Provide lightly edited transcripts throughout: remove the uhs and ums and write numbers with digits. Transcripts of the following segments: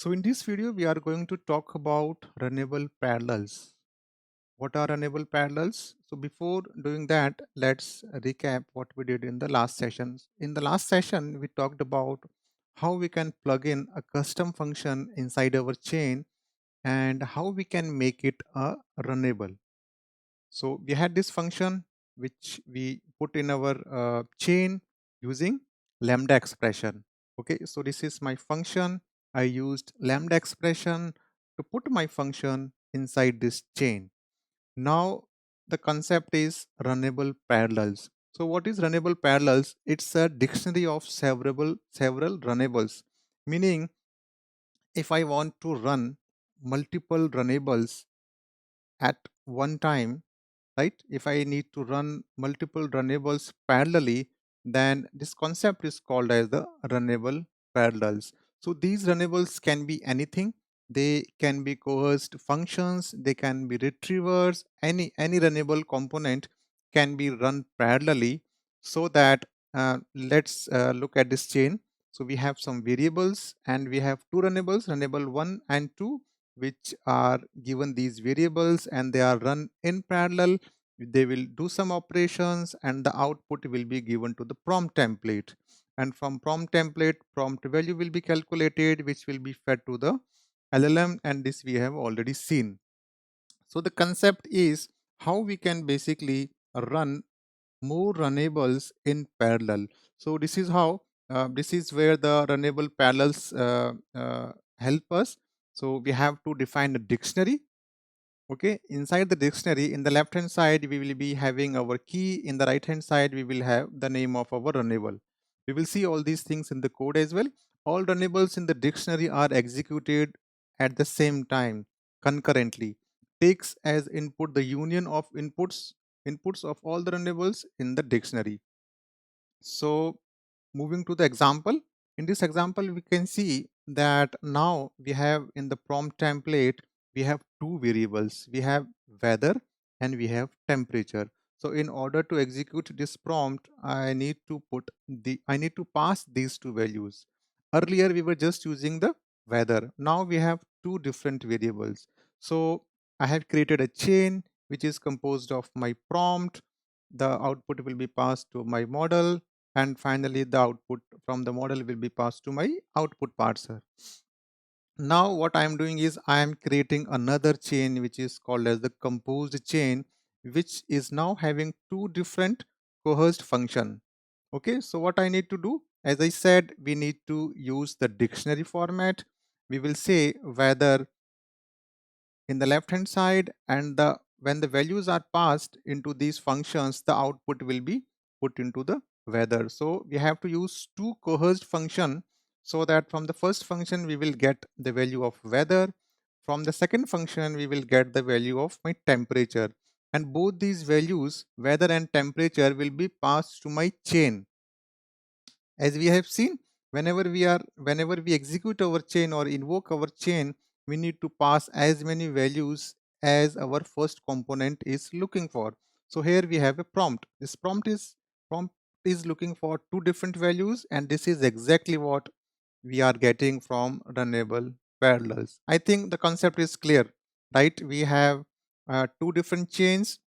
So in this video, we are going to talk about runnable parallels. What are runnable parallels? So before doing that, let's recap what we did in the last session. In the last session, we talked about how we can plug in a custom function inside our chain and how we can make it a runnable. So we had this function which we put in our chain using lambda expression. Okay, so this is my function. I used lambda expression to put my function inside this chain. Now the concept is runnable parallels. So what is runnable parallels? It's a dictionary of several runnables. Meaning if I want to run multiple runnables at one time, right? If I need to run multiple runnables parallelly, then this concept is called as the runnable parallels. So these runnables can be anything. They can be coerced functions, they can be retrievers, any runnable component can be run parallelly so that let's look at this chain. So we have some variables and we have two runnables, runnable 1 and 2, which are given these variables and they are run in parallel. They will do some operations and the output will be given to the prompt template, and from prompt template prompt value will be calculated, which will be fed to the LLM, and this we have already seen. So the concept is how we can basically run more runnables in parallel. So this is how this is where the runnable parallels help us. So we have to define a dictionary. Okay, inside the dictionary, in the left hand side, we will be having our key. In the right hand side, we will have the name of our runnable. We will see all these things in the code as well. All runnables in the dictionary are executed at the same time, concurrently. Takes as input the union of inputs of all the runnables in the dictionary. So moving to the example, in this example, we can see that now we have in the prompt template, we have two variables. We have weather and we have temperature. So in order to execute this prompt, I need to pass these two values. Earlier, we were just using the weather. Now we have two different variables. So I have created a chain which is composed of my prompt. The output will be passed to my model, and finally the output from the model will be passed to my output parser. Now what I am doing is I am creating another chain which is called as the composed chain, which is now having two different coerced function. Okay, so what I need to do, as I said, we need to use the dictionary format. We will say whether in the left hand side, and the when the values are passed into these functions, the output will be put into the weather. So we have to use two coerced function, so that from the first function we will get the value of weather, from the second function we will get the value of my temperature, and both these values, weather and temperature, will be passed to my chain. As we have seen, whenever we execute our chain or invoke our chain, we need to pass as many values as our first component is looking for. So here we have a prompt. This prompt is looking for two different values, and this is exactly what we are getting from runnable parallels. I think the concept is clear, right? We have two different chains.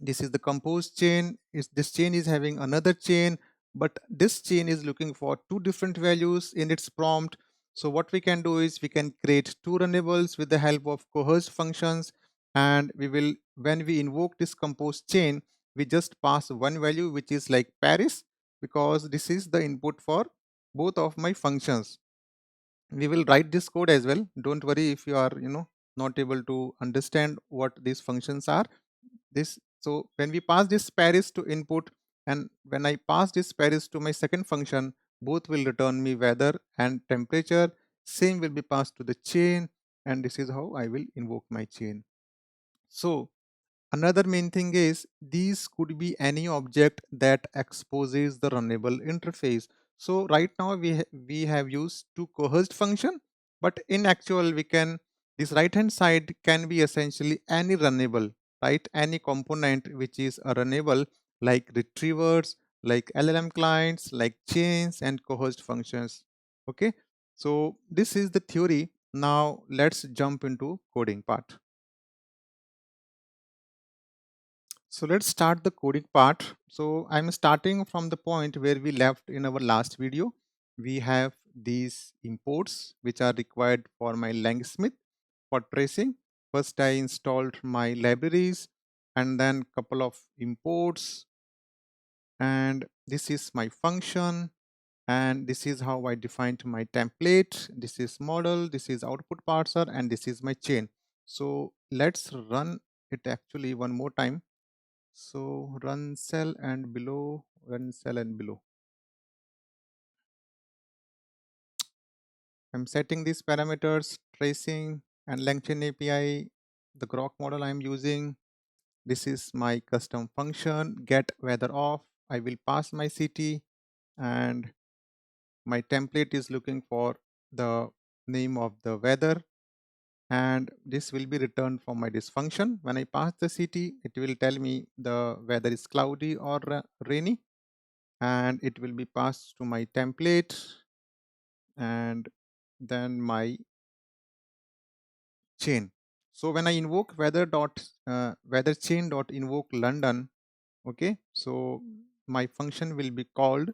This is the composed chain. This chain is having another chain, but this chain is looking for two different values in its prompt. So what we can do is we can create two runnables with the help of coerced functions, and we will, when we invoke this composed chain, we just pass one value which is like Paris, because this is the input for both of my functions. We will write this code as well. Don't worry if you are not able to understand what these functions are. This So when we pass this Paris to input, and when I pass this Paris to my second function, both will return me weather and temperature. Same will be passed to the chain, and this is how I will invoke my chain. So another main thing is these could be any object that exposes the runnable interface. So right now we have used two coerced function, but in actual we can, this right hand side can be essentially any runnable, right? Any component which is a runnable, like retrievers, like LLM clients, like chains and coerced functions. Okay. So this is the theory. Now let's jump into coding part. So let's start the coding part. So I'm starting from the point where we left in our last video. We have these imports which are required for my longsmith for tracing. First I installed my libraries and then couple of imports, and this is my function, and this is how I defined my template. This is model, this is output parser, and this is my chain. So let's run it actually one more time. So run cell and below, run cell and below. I'm setting these parameters, tracing and LangChain API, the Grok model I'm using. This is my custom function, get weather off. I will pass my city, and my template is looking for the name of the weather, and this will be returned from my this function. When I pass the city, it will tell me the weather is cloudy or rainy, and it will be passed to my template, and then my chain. So when I invoke weather chain dot invoke London, okay, so my function will be called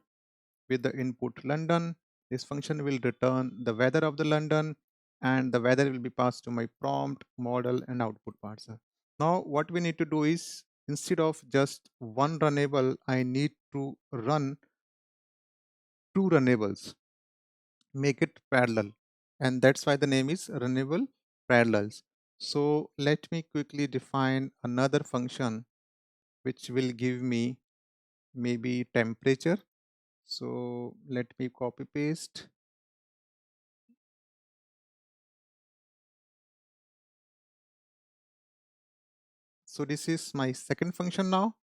with the input London. This function will return the weather of the London, and the weather will be passed to my prompt, model, and output parser. Now, what we need to do is, instead of just one runnable, I need to run two runnables, make it parallel. And that's why the name is Runnable Parallels. So let me quickly define another function which will give me maybe temperature. So let me copy paste. So this is my second function now.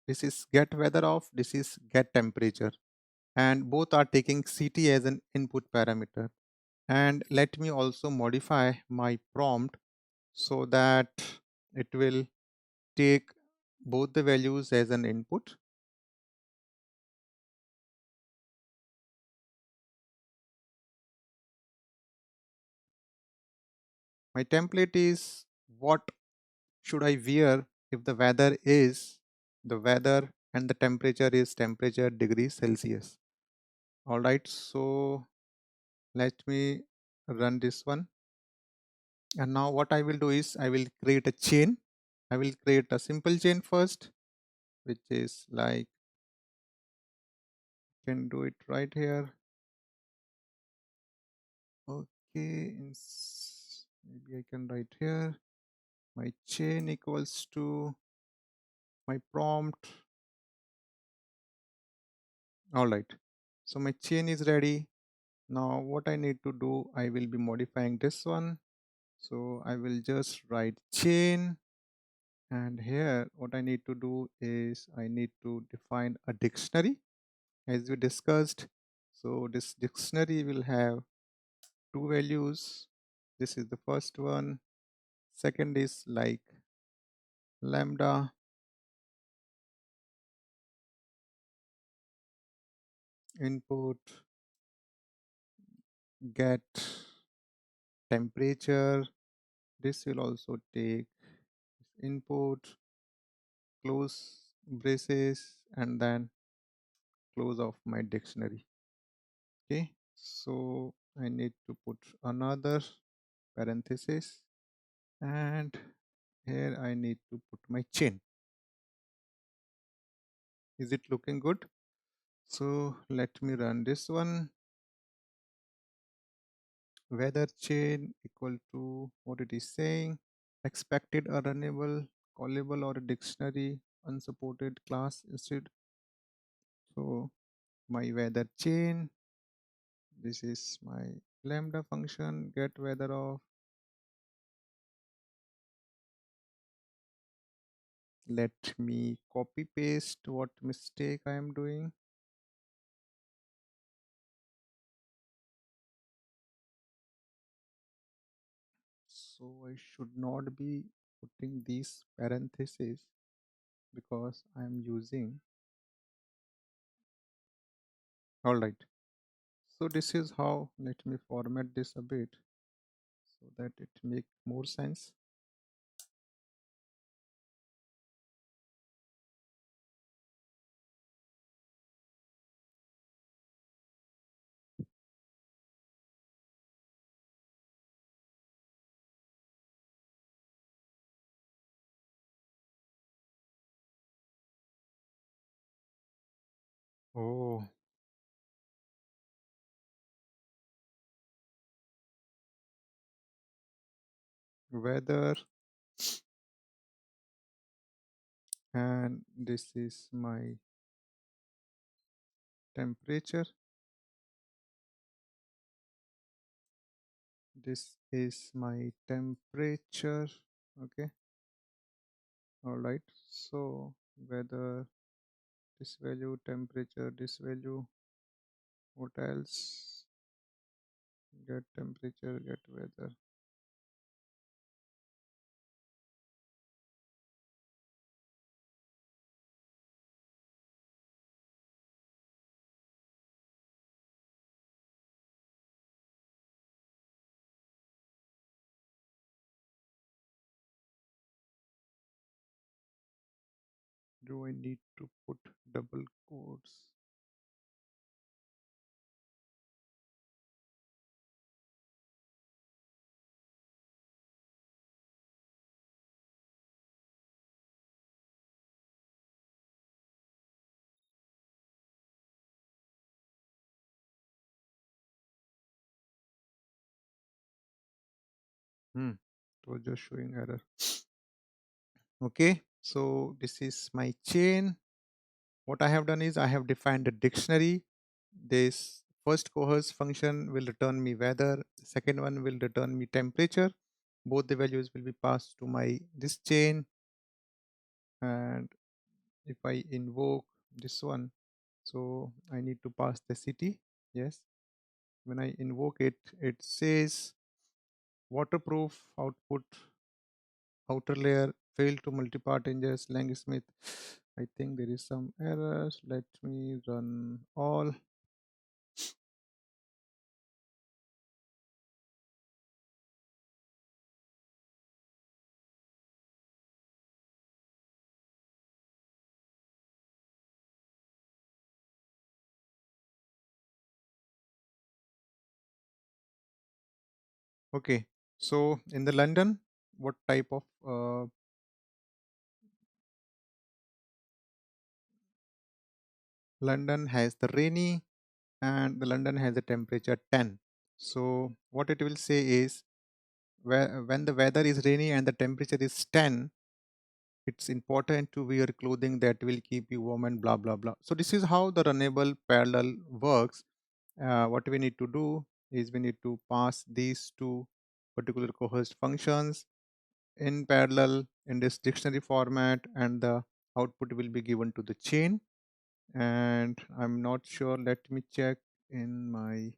This is get weather off, this is get temperature. And both are taking CT as an input parameter. And let me also modify my prompt so that it will take both the values as an input. My template is what should I wear if the weather is the weather and the temperature is temperature degrees Celsius. All right, so let me run this one. And now what I will do is I will create a chain. I will create a simple chain first, which is like, can do it right here. Okay, maybe I can write here. My chain equals to my prompt. All right. So my chain is ready. Now what I need to do, I will be modifying this one. So I will just write chain, and here what I need to do is I need to define a dictionary as we discussed. So this dictionary will have two values. This is the first one. Second is like lambda input get temperature. This will also take input close braces and then close of my dictionary. Okay, so I need to put another parenthesis, and here I need to put my chain. Is it looking good? So let me run this one. Weather chain equal to what it is saying. Expected a runnable, callable, or a dictionary unsupported class instead. So my weather chain. This is my lambda function get weather of. Let me copy paste what mistake I am doing. So I should not be putting these parentheses because I am using. All right. So this is how, let me format this a bit so that it make more sense. Oh, weather, and this is my temperature. This is my temperature. Okay, all right. So weather, this value, temperature, this value. What else? Get temperature, get weather. Do I need to put double quotes? Hmm. It was just showing error. Okay, so this is my chain. What I have done is I have defined a dictionary. This first coerce function will return me weather. Second one will return me temperature. Both the values will be passed to my this chain. And if I invoke this one, so I need to pass the city. Yes. When I invoke it, it says waterproof output outer layer failed to multipart inject Langsmith. I think there is some errors. Let me run all. Okay. So in the London, what type of London has the rainy and the London has a temperature 10. So what it will say is when the weather is rainy and the temperature is 10, it's important to wear clothing that will keep you warm and blah blah blah. So this is how the runnable parallel works. What we need to do is we need to pass these two particular coerced functions in parallel in this dictionary format, and the output will be given to the chain. And I'm not sure, let me check in my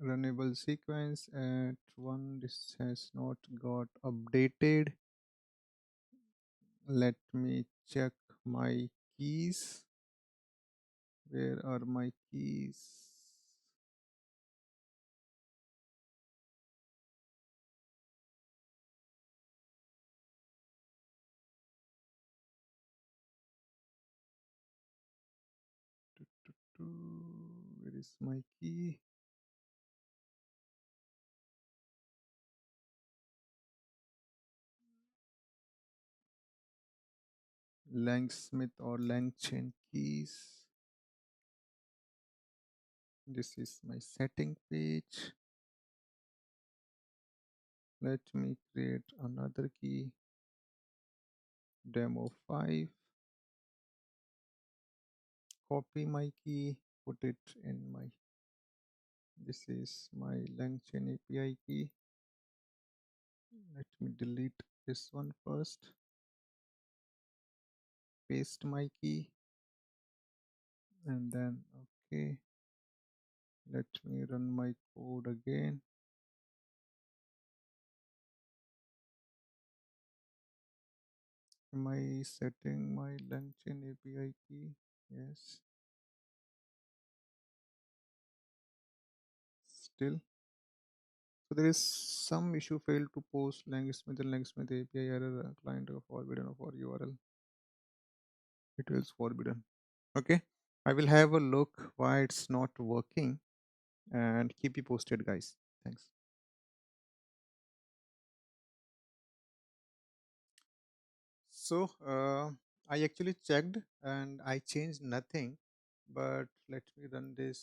runnable sequence at one. This has not got updated. Let me check my keys. Where are my keys? Where is my key? Langsmith or Langchain keys. This is my setting page. Let me create another key, demo 5. Copy my key, put it in my, this is my Langchain API key. Let me delete this one first. Paste my key and then okay. Let me run my code again. Am I setting my LangChain API key? Yes. Still. So there is some issue failed to post Langsmith and Langsmith API error client of forbidden of our URL. It is forbidden. Okay. I will have a look why it's not working and keep you posted, guys. Thanks. So I actually checked and I changed nothing, but let me run this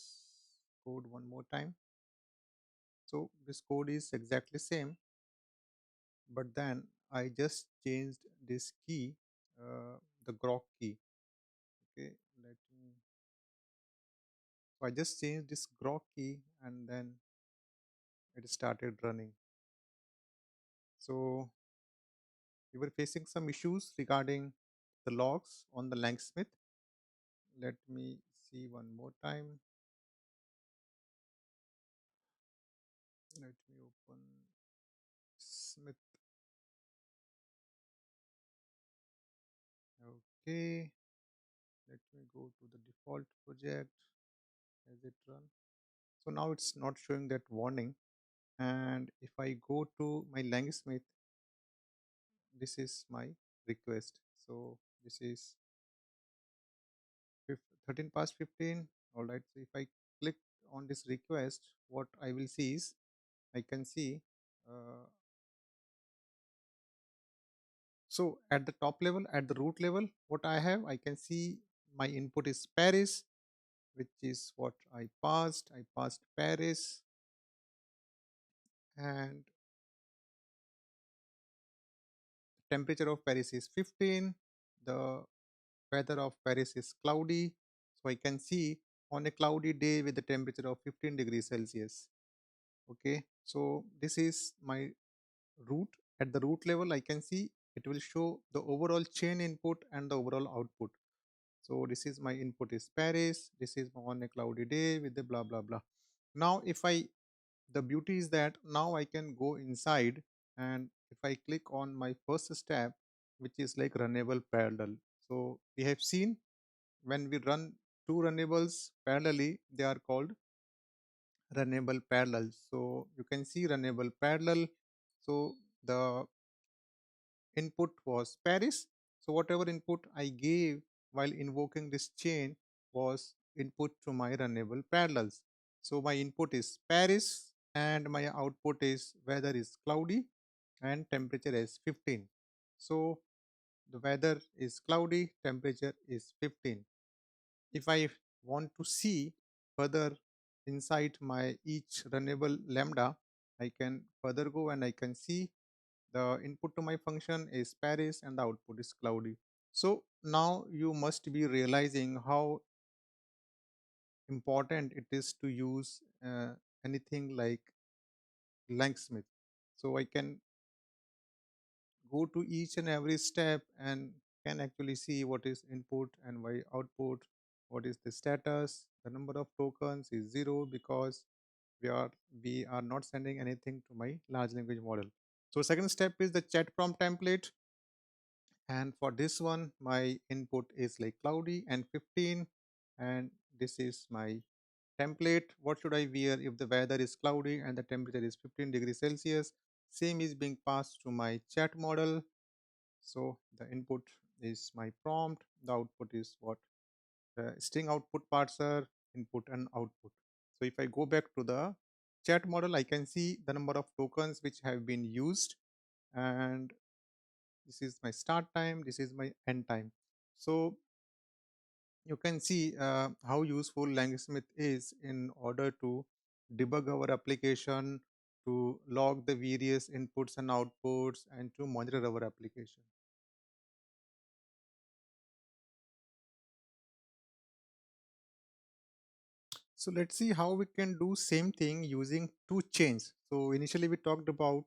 code one more time. So this code is exactly same, but then I just changed this key, the grok key. Okay, let me. So I just changed this grok key and then it started running. So we were facing some issues regarding the logs on the Langsmith. Let me see one more time. Let me open Smith. Okay, let me go to the default project as it run. So now it's not showing that warning. And if I go to my Langsmith, this is my request. So this is 13 past 15. All right. So if I click on this request, what I will see is I can see. Uh, so at the top level, at the root level, what I have, I can see my input is Paris, which is what I passed. I passed Paris, and temperature of Paris is 15. The weather of Paris is cloudy. So I can see on a cloudy day with the temperature of 15 degrees Celsius. Okay, so this is my root. At the root level, I can see it will show the overall chain input and the overall output. So this is my input is Paris. This is on a cloudy day with the blah blah blah. Now, if I the beauty is that now I can go inside, and if I click on my first step, which is like runnable parallel. So we have seen when we run two runnables parallelly, they are called runnable parallels. So you can see runnable parallel. So the input was Paris. So whatever input I gave while invoking this chain was input to my runnable parallels. So my input is Paris and my output is weather is cloudy and temperature is 15. So the weather is cloudy, temperature is 15. If I want to see further inside my each runnable lambda, I can further go and I can see the input to my function is Paris and the output is cloudy. So now you must be realizing how important it is to use anything like Langsmith. So I can go to each and every step and can actually see what is input and my output, what is the status. The number of tokens is 0 because we are not sending anything to my large language model. So second step is the chat prompt template, and for this one my input is like cloudy and 15, and this is my template. What should I wear if the weather is cloudy and the temperature is 15 degrees Celsius? Same is being passed to my chat model. So the input is my prompt, the output is what the string output parser, input and output. So if I go back to the chat model, I can see the number of tokens which have been used, and this is my start time, this is my end time. So you can see how useful Langsmith is in order to debug our application, to log the various inputs and outputs, and to monitor our application. So let's see how we can do same thing using two chains. So initially we talked about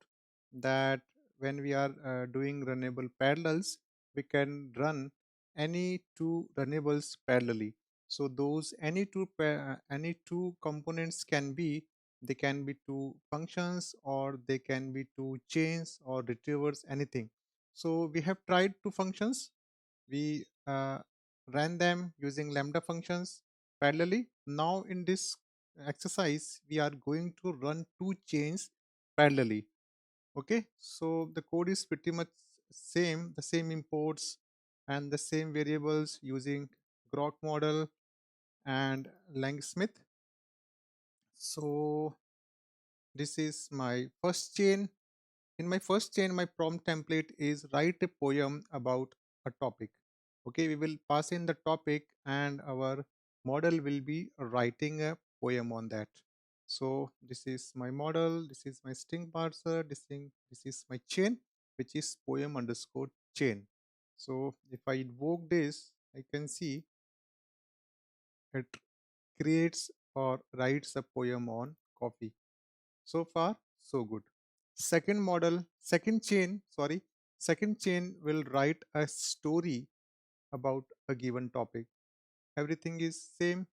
that when we are doing runnable parallels, we can run any two runnables parallelly. So those any two components can be, they can be two functions or they can be two chains or retrievers, anything. So we have tried two functions. We ran them using lambda functions parallelly. Now in this exercise, we are going to run two chains parallelly. Okay, so the code is pretty much same, the same imports and the same variables using Grok model and Langsmith. So this is my first chain. In my first chain, my prompt template is write a poem about a topic. Okay, we will pass in the topic and our model will be writing a poem on that. So this is my model, this is my string parser, this is my chain, which is poem underscore chain. So if I invoke this, I can see it creates or writes a poem on coffee. So far, so good. Second chain will write a story about a given topic. Everything is same.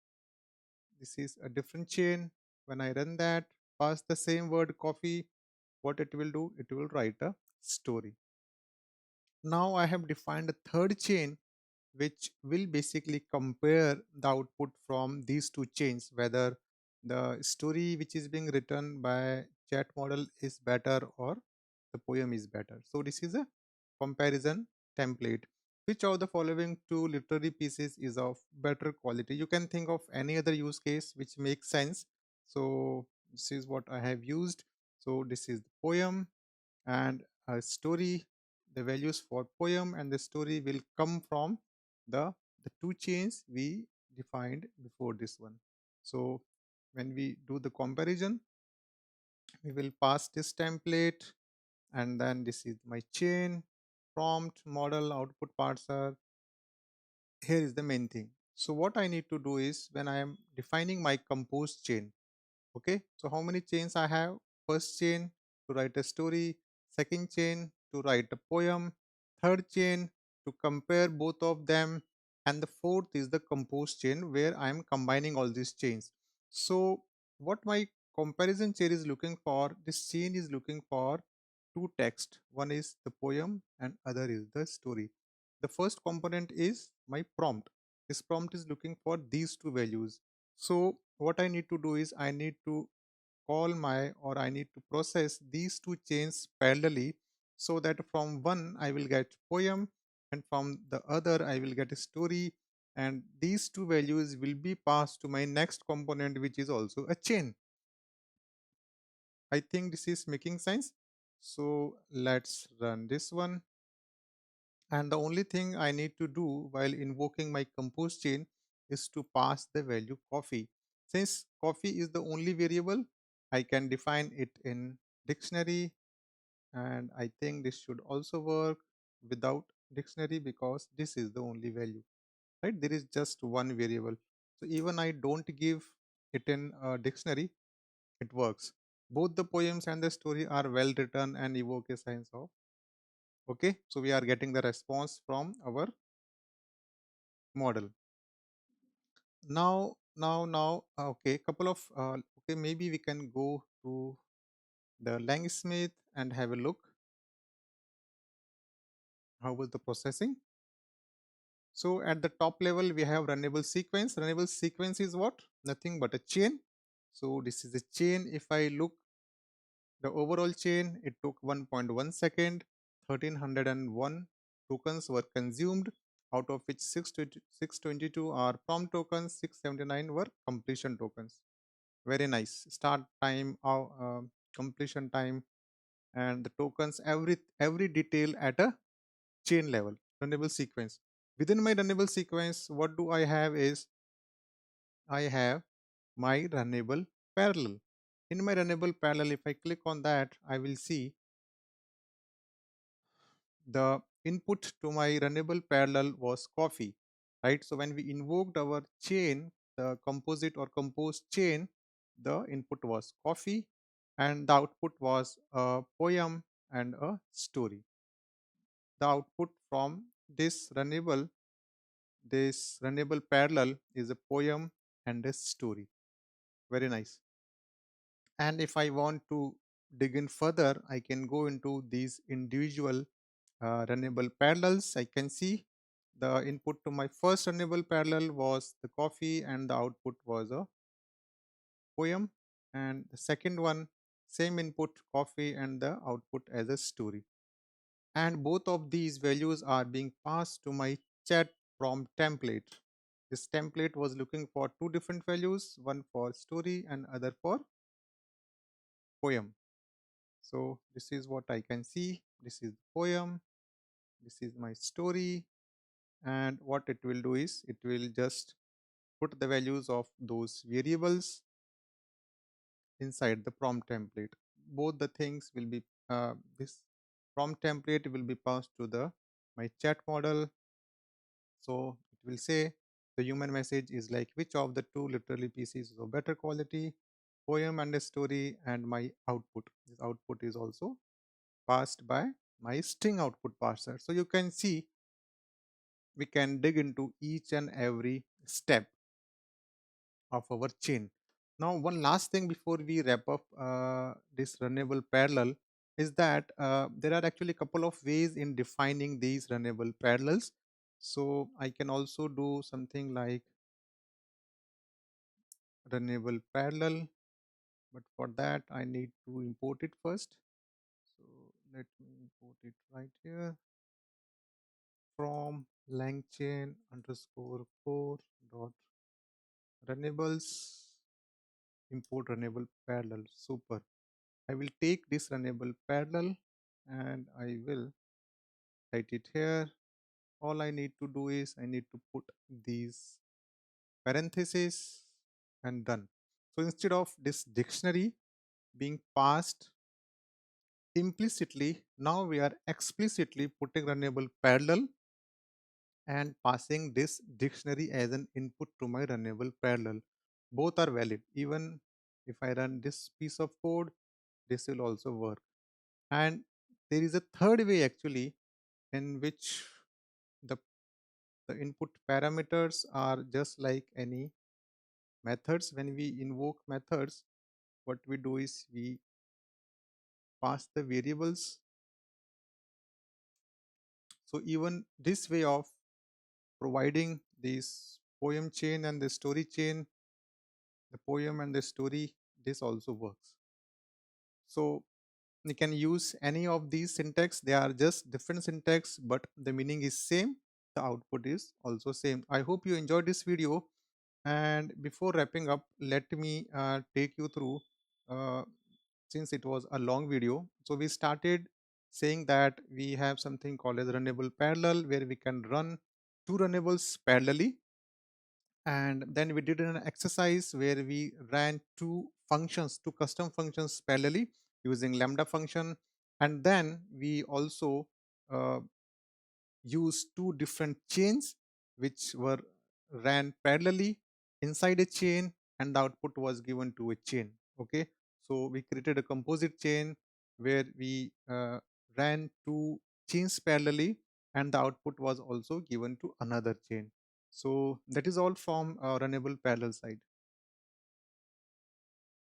This is a different chain. When I run that, pass the same word coffee, what it will do? It will write a story. Now I have defined a third chain which will basically compare the output from these two chains, whether the story which is being written by chat model is better or the poem is better. So this is a comparison template. Which of the following two literary pieces is of better quality? You can think of any other use case which makes sense. So this is what I have used. So this is the poem and a story. The values for poem and the story will come from the two chains we defined before this one. So when we do the comparison, we will pass this template and then this is my chain, prompt, model, output parser. Here is the main thing. So what I need to do is when I am defining my compose chain, okay, so how many chains I have? First chain to write a story, second chain to write a poem, third chain to compare both of them, and the fourth is the compose chain where I am combining all these chains. So what my comparison chain is looking for, this chain is looking for two text. One is the poem and other is the story. The first component is my prompt. This prompt is looking for these two values. So what I need to do is I need to call my or I need to process these two chains parallelly so that from one I will get poem and from the other I will get a story, and these two values will be passed to my next component which is also a chain. I think this is making sense. So let's run this one. And the only thing I need to do while invoking my compose chain is to pass the value coffee. Since coffee is the only variable, I can define it in dictionary, and I think this should also work without dictionary because this is the only value, right? There is just one variable. So even I don't give it in a dictionary, it works. Both the poems and the story are well written and evoke a sense of, okay, so we are getting the response from our model. Okay, couple of okay, maybe we can go to the Langsmith and have a look how was the processing. So at the top level we have runnable sequence. Runnable sequence is what? Nothing but a chain. So this is a chain. If I look the overall chain, it took 1.1 second. 1301 tokens were consumed, out of which 622 are prompt tokens, 679 were completion tokens. Very nice. Start time, completion time, and the tokens, every detail at a chain level. Runnable sequence. Within my runnable sequence, what do I have is I have my runnable parallel. In my runnable parallel, if I click on that, I will see the input to my runnable parallel was coffee, right? So when we invoked our chain, the composite or compose chain, the input was coffee and the output was a poem and a story. The output from this runnable parallel is a poem and a story. Very nice. And if I want to dig in further, I can go into these individual runnable parallels. I can see the input to my first runnable parallel was the coffee and the output was a poem, and the second one, same input coffee and the output as a story, and both of these values are being passed to my chat prompt template. This template was looking for two different values, one for story and other for poem. So this is what I can see. This is the poem, this is my story, and what it will do is it will just put the values of those variables inside the prompt template. Both the things will be this prompt template will be passed to the my chat model. So it will say the human message is like which of the two literally pieces of better quality, poem and a story, and my output. This output is also passed by my string output parser. So you can see we can dig into each and every step of our chain. Now, one last thing before we wrap up this runnable parallel is that there are actually a couple of ways in defining these runnable parallels. So I can also do something like runnable parallel, but for that I need to import it first. So let me import it right here from langchain underscore core dot runnables import runnable parallel. Super. I will take this runnable parallel and I will write it here. All I need to do is I need to put these parentheses and done. So instead of this dictionary being passed implicitly, now we are explicitly putting runnable parallel and passing this dictionary as an input to my runnable parallel. Both are valid. Even if I run this piece of code, this will also work. And there is a third way actually in which the, the input parameters are just like any methods. When we invoke methods, what we do is we pass the variables. So even this way of providing this poem chain and the story chain, the poem and the story, this also works. So you can use any of these syntax. They are just different syntax, but the meaning is same. The output is also same. I hope you enjoyed this video. And before wrapping up, let me take you through, uh, since it was a long video. So we started saying that we have something called as runnable parallel, where we can run two runnables parallelly. And then we did an exercise where we ran two custom functions parallelly using lambda function. And then we also uh, used two different chains which were ran parallelly inside a chain, and the output was given to a chain. Okay, so we created a composite chain where we ran two chains parallelly, and the output was also given to another chain. So that is all from runnable parallel side.